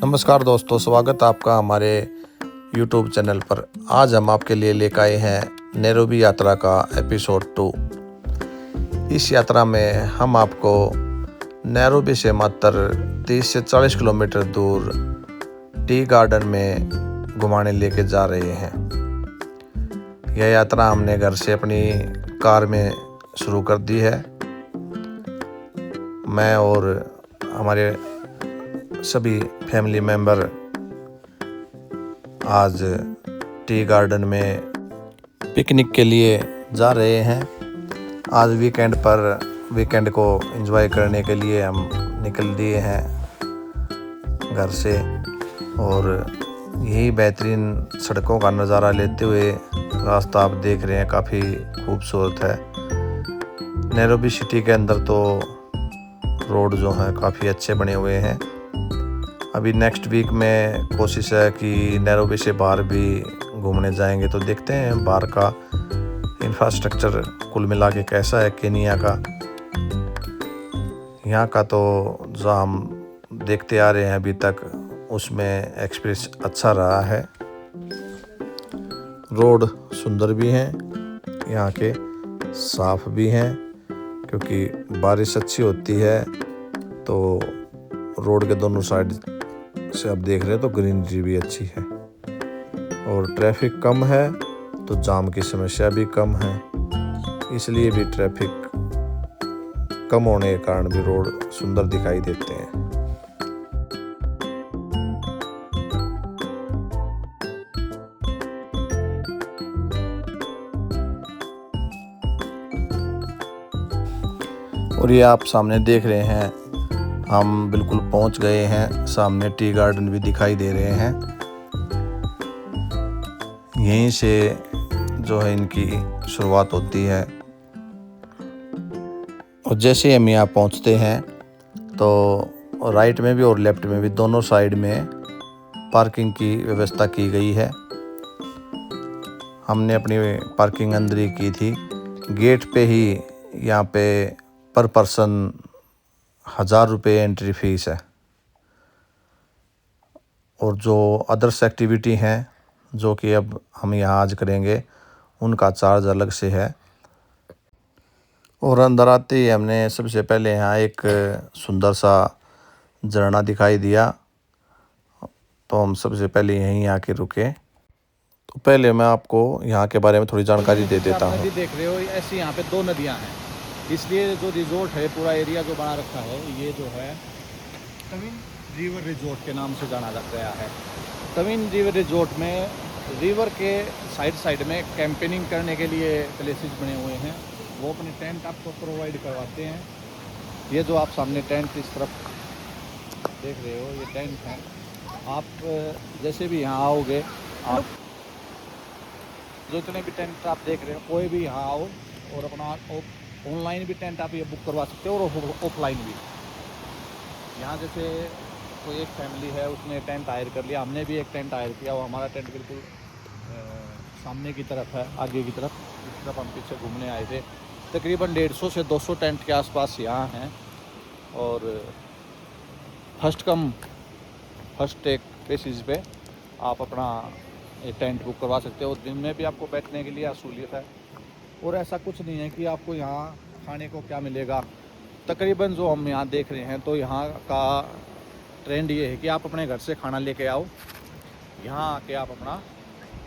नमस्कार दोस्तों, स्वागत है आपका हमारे YouTube चैनल पर। आज हम आपके लिए लेकर आए हैं नैरोबी यात्रा का एपिसोड 2। इस यात्रा में हम आपको नैरोबी से मात्र 30 से 40 किलोमीटर दूर टी गार्डन में घुमाने लेके जा रहे हैं। यह यात्रा हमने घर से अपनी कार में शुरू कर दी है। मैं और हमारे सभी फैमिली मेंबर आज टी गार्डन में पिकनिक के लिए जा रहे हैं। आज वीकेंड को एंजॉय करने के लिए हम निकल दिए हैं घर से और यही बेहतरीन सड़कों का नज़ारा लेते हुए रास्ता आप देख रहे हैं, काफ़ी खूबसूरत है। नैरोबी सिटी के अंदर तो रोड जो हैं काफ़ी अच्छे बने हुए हैं। अभी नेक्स्ट वीक में कोशिश है कि नैरोबी से बाहर भी घूमने जाएंगे, तो देखते हैं बाहर का इंफ्रास्ट्रक्चर कुल मिला के कैसा है केनिया का। यहाँ का तो जो हम देखते आ रहे हैं अभी तक, उसमें एक्सपीरियंस अच्छा रहा है। रोड सुंदर भी हैं, यहाँ के साफ भी हैं, क्योंकि बारिश अच्छी होती है तो रोड के दोनों साइड से आप देख रहे हैं तो ग्रीनरी भी अच्छी है और ट्रैफिक कम है तो जाम की समस्या भी कम है। इसलिए भी ट्रैफिक कम होने के कारण भी रोड सुंदर दिखाई देते हैं। और ये आप सामने देख रहे हैं, हम बिल्कुल पहुंच गए हैं। सामने टी गार्डन भी दिखाई दे रहे हैं। यहीं से जो है इनकी शुरुआत होती है। और जैसे हम यहाँ पहुँचते हैं तो राइट में भी और लेफ्ट में भी दोनों साइड में पार्किंग की व्यवस्था की गई है। हमने अपनी पार्किंग अंदर ही की थी। गेट पे ही यहाँ पे पर पर्सन 1000 रुपये एंट्री फीस है। और जो अदर्स एक्टिविटी हैं जो कि अब हम यहाँ आज करेंगे, उनका चार्ज अलग से है। और अंदर आते ही हमने सबसे पहले यहाँ एक सुंदर सा झरना दिखाई दिया, तो हम सबसे पहले यहीं आके रुके। तो पहले मैं आपको यहाँ के बारे में थोड़ी जानकारी दे देता हूँ। नदी देख रहे हो, ऐसी यहाँ पे 2 नदियाँ हैं, इसलिए जो रिजोर्ट है, पूरा एरिया जो बना रखा है, ये जो है तविन रिवर रिजोर्ट के नाम से जाना गया है। तविन रिवर रिजोर्ट में रिवर के साइड में कैंपेनिंग करने के लिए प्लेसेस बने हुए हैं। वो अपने टेंट आपको प्रोवाइड करवाते हैं। ये जो आप सामने टेंट इस तरफ देख रहे हो, ये टेंट है। आप जैसे भी यहाँ आओगे, आप जो इतने भी टेंट आप देख रहे हो, कोई भी यहाँ आओ और अपना ऑनलाइन भी टेंट आप ये बुक करवा सकते हो और ऑफलाइन भी। यहाँ जैसे कोई एक फैमिली है, उसने टेंट हायर कर लिया, हमने भी एक टेंट हायर किया। वो हमारा टेंट बिल्कुल सामने की तरफ है, आगे की तरफ। इस तरफ हम पीछे घूमने आए थे। तकरीबन 150 से 200 टेंट के आसपास यहाँ हैं। और फर्स्ट टेक बेसिस पे आप अपना एक टेंट बुक करवा सकते हो। दिन में भी आपको बैठने के लिए असूलियत है। और ऐसा कुछ नहीं है कि आपको यहाँ खाने को क्या मिलेगा। तकरीबन जो हम यहाँ देख रहे हैं, तो यहाँ का ट्रेंड ये है कि आप अपने घर से खाना लेके आओ, यहाँ आके आप अपना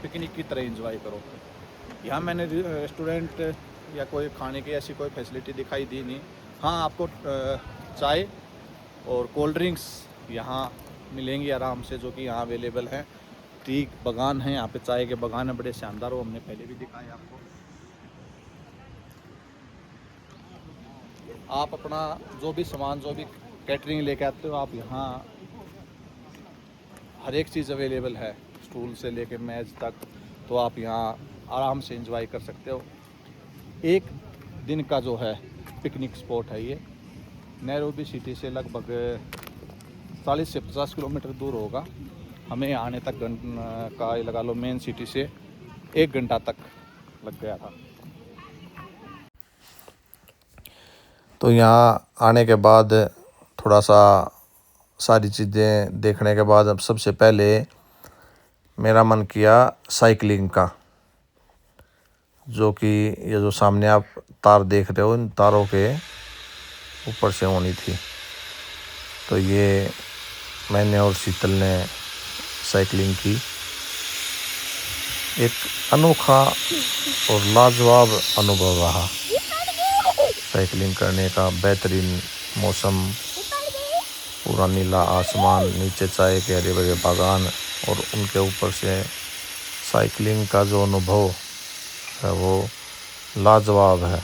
पिकनिक की तरह एंजॉय करो। यहाँ मैंने रेस्टोरेंट या कोई खाने की ऐसी कोई फैसिलिटी दिखाई दी नहीं। हाँ, आपको चाय और कोल्ड ड्रिंक्स यहाँ मिलेंगी आराम से, जो कि यहाँ अवेलेबल हैं। टी बागान हैं यहाँ पे, चाय के बागान है बड़े शानदार, वो हमने पहले भी दिखाए आपको। आप अपना जो भी सामान, जो भी कैटरिंग लेके आते हो, आप यहाँ हर एक चीज़ अवेलेबल है, स्टूल से लेके मेज तक। तो आप यहाँ आराम से एंजॉय कर सकते हो। एक दिन का जो है पिकनिक स्पॉट है ये। नैरोबी सिटी से लगभग 40 से 50 किलोमीटर दूर होगा। हमें आने तक का लगा लो, मेन सिटी से 1 घंटा तक लग गया था। तो यहाँ आने के बाद थोड़ा सा सारी चीज़ें देखने के बाद अब सबसे पहले मेरा मन किया साइकिलिंग का, जो कि ये जो सामने आप तार देख रहे हो इन तारों के ऊपर से होनी थी। तो ये मैंने और शीतल ने साइकिलिंग की। एक अनोखा और लाजवाब अनुभव रहा साइकिलिंग करने का। बेहतरीन मौसम, पूरा नीला आसमान, नीचे चाय के हरे भरे बागान और उनके ऊपर से साइकिलिंग का जो अनुभव है वो लाजवाब है।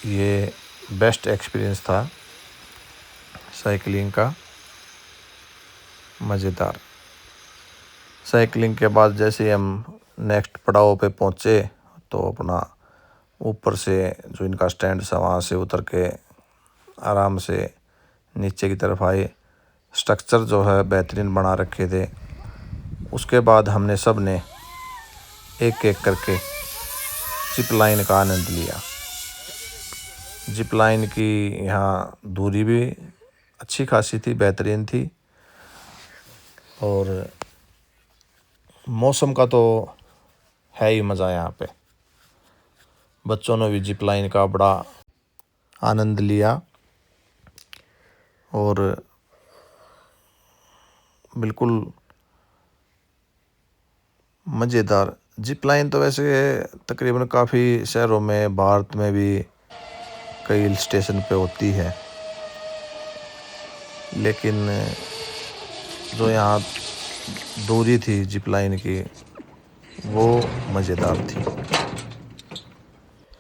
ये बेस्ट एक्सपीरियंस था साइकिलिंग का, मज़ेदार। साइकिलिंग के बाद जैसे ही हम नेक्स्ट पड़ाव पे पहुँचे तो अपना ऊपर से जो इनका स्टैंड था वहाँ से उतर के आराम से नीचे की तरफ आए। स्ट्रक्चर जो है बेहतरीन बना रखे थे। उसके बाद हमने सब ने एक एक करके जिप लाइन का आनंद लिया। जिप लाइन की यहाँ दूरी भी अच्छी खासी थी, बेहतरीन थी। और मौसम का तो है ही मज़ा यहाँ पे। बच्चों ने भी जिप लाइन का बड़ा आनंद लिया और बिल्कुल मज़ेदार। जिप लाइन तो वैसे तकरीबन काफ़ी शहरों में, भारत में भी कई हिल स्टेशन पे होती है, लेकिन जो यहाँ दूरी थी जिप लाइन की वो मज़ेदार थी।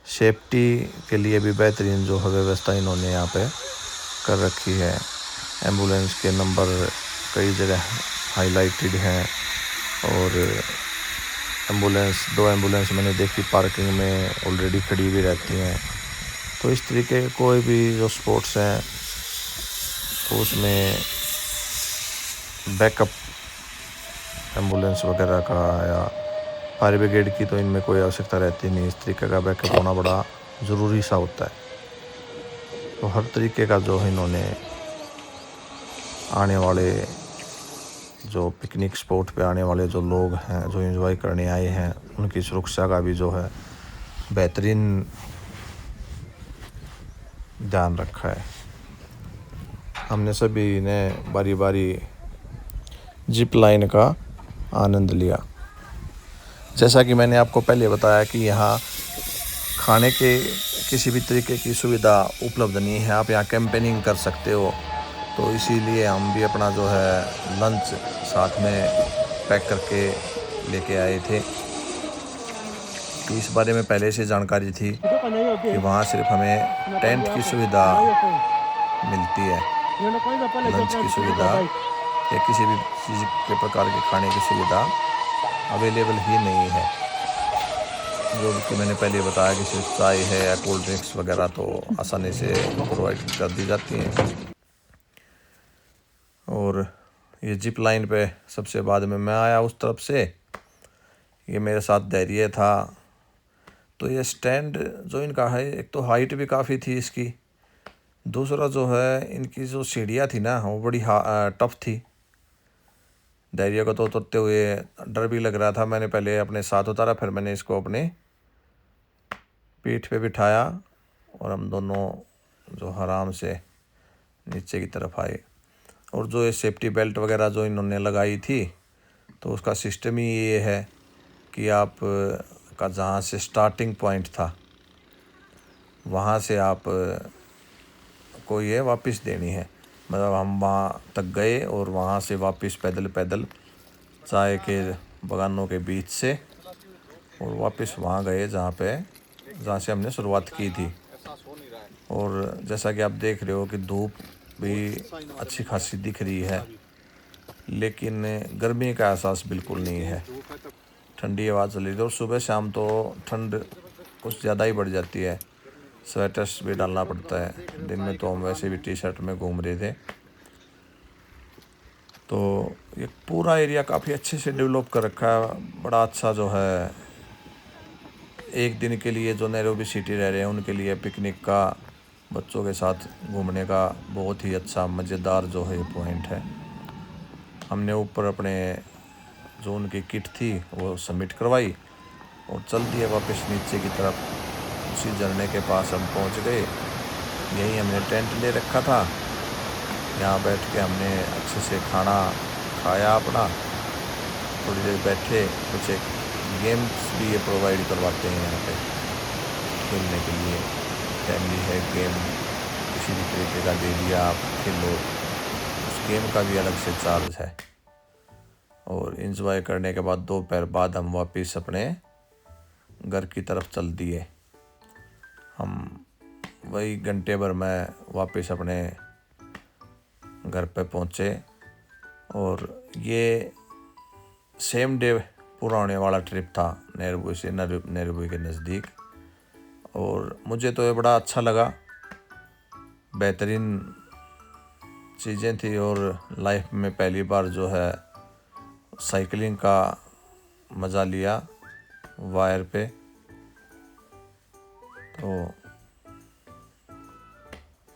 सेफ्टी के लिए भी बेहतरीन जो है व्यवस्था इन्होंने यहाँ पे कर रखी है। एम्बुलेंस के नंबर कई जगह हाईलाइटेड हैं और दो एम्बुलेंस मैंने देखी पार्किंग में ऑलरेडी खड़ी भी रहती हैं। तो इस तरीके के कोई भी जो स्पोर्ट्स हैं तो उसमें बैकअप एम्बुलेंस वगैरह का या फायर ब्रिगेड की तो इनमें कोई आवश्यकता रहती नहीं। इस तरीके का बैकअप होना बड़ा ज़रूरी सा होता है। तो हर तरीके का जो है इन्होंने आने वाले जो पिकनिक स्पॉट पे आने वाले जो लोग हैं, जो एंजॉय करने आए हैं, उनकी सुरक्षा का भी जो है बेहतरीन ध्यान रखा है। हमने सभी ने बारी बारी जिप लाइन का आनंद लिया। जैसा कि मैंने आपको पहले बताया कि यहाँ खाने के किसी भी तरीके की सुविधा उपलब्ध नहीं है। आप यहाँ कैंपेनिंग कर सकते हो, तो इसीलिए हम भी अपना जो है लंच साथ में पैक करके लेके आए थे। तो इस बारे में पहले से जानकारी थी कि वहाँ सिर्फ हमें टेंट की सुविधा मिलती है, लंच की सुविधा या किसी भी चीज़ के प्रकार के खाने की सुविधा अवेलेबल ही नहीं है। जो कि मैंने पहले बताया कि सिर्फ चाय है या कोल्ड ड्रिंक्स वगैरह तो आसानी से प्रोवाइड कर दी जाती हैं। और ये जिप लाइन पे सबसे बाद में मैं आया उस तरफ से, ये मेरे साथ धैर्य था। तो ये स्टैंड जो इनका है, एक तो हाइट भी काफ़ी थी इसकी, दूसरा जो है इनकी जो सीढ़ियाँ थी ना वो बड़ी टफ थी। धैर्य को तो उतरते हुए डर भी लग रहा था। मैंने पहले अपने साथ उतारा, फिर मैंने इसको अपने पीठ पे बिठाया और हम दोनों जो आराम से नीचे की तरफ आए। और जो ये सेफ्टी बेल्ट वगैरह जो इन्होंने लगाई थी, तो उसका सिस्टम ही ये है कि आप का जहाँ से स्टार्टिंग पॉइंट था वहाँ से आप को ये वापस देनी है। मतलब हम वहाँ तक गए और वहाँ से वापस पैदल पैदल चाय के बागानों के बीच से और वापस वहाँ गए जहाँ से हमने शुरुआत की थी। और जैसा कि आप देख रहे हो कि धूप भी अच्छी खासी दिख रही है, लेकिन गर्मी का एहसास बिल्कुल नहीं है। ठंडी हवा चल रही थी और सुबह शाम तो ठंड कुछ ज़्यादा ही बढ़ जाती है, स्वेटर्स भी डालना पड़ता है। दिन में तो हम वैसे भी टी शर्ट में घूम रहे थे। तो ये पूरा एरिया काफ़ी अच्छे से डेवलप कर रखा है, बड़ा अच्छा जो है। एक दिन के लिए जो नैरोबी सिटी रह रहे हैं उनके लिए पिकनिक का बच्चों के साथ घूमने का बहुत ही अच्छा मज़ेदार जो है पॉइंट है। हमने ऊपर अपने जो उनकी किट थी वो सबमिट करवाई और चल दिए वापस नीचे की तरफ। उसी झरने के पास हम पहुंच गए। यहीं हमने टेंट ले रखा था। यहाँ बैठ के हमने अच्छे से खाना खाया अपना। थोड़ी देर बैठे, कुछ एक गेम्स भी ये प्रोवाइड करवाते हैं यहाँ पे खेलने के लिए। फैमिली है गेम किसी भी तरीके का दे दिया आप खेलो, उस गेम का भी अलग से चार्ज है। और इन्जॉय करने के बाद दोपहर बाद हम वापस अपने घर की तरफ चल दिए। हम वही घंटे भर में वापस अपने घर पे पहुँचे। और ये सेम डे पूरा होने वाला ट्रिप था नेरबुई से, नेरबुई के नज़दीक। और मुझे तो ये बड़ा अच्छा लगा, बेहतरीन चीज़ें थी। और लाइफ में पहली बार जो है साइकिलिंग का मज़ा लिया वायर पे। तो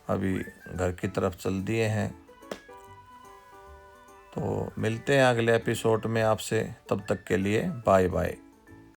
अभी घर की तरफ चल दिए हैं। तो मिलते हैं अगले एपिसोड में आपसे, तब तक के लिए बाय बाय।